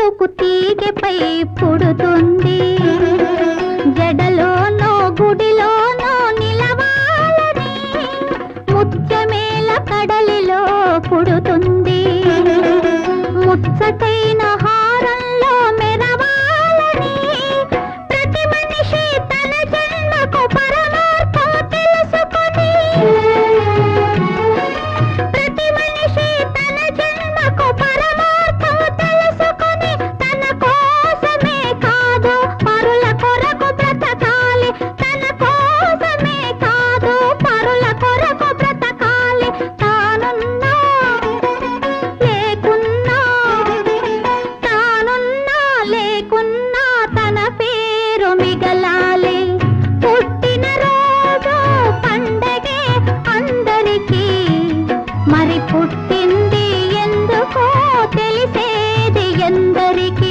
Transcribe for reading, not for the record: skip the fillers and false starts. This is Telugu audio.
ఎందుకు తీగెపై పుడుతుంది, జడలోనో గుడిలోనో నిలవాలని ముత్యమేల కడలిలో పుడుతుంది, ముచ్చటైన హారంలో మెరవాలని ప్రతి మనిషి తన జన్మకు పరమార్థం తెలుసుకొని, ప్రతి మనిషి తన జన్మకు పరమార్థం తెలుసుకొని తన కోసమే కాదు పరుల కొరకు బ్రతకాలి, తన కోసమే కాదు పరుల కొరకు బ్రతకాలి. తానున్నా లేకున్నా, తానున్నా లేకున్నా తన పేరు మిగలాలి. పుట్టిన రోజు పండగే అందరికీ, మరి పుట్టింది ఎందుకో తెలిసేది ఎందరికీ.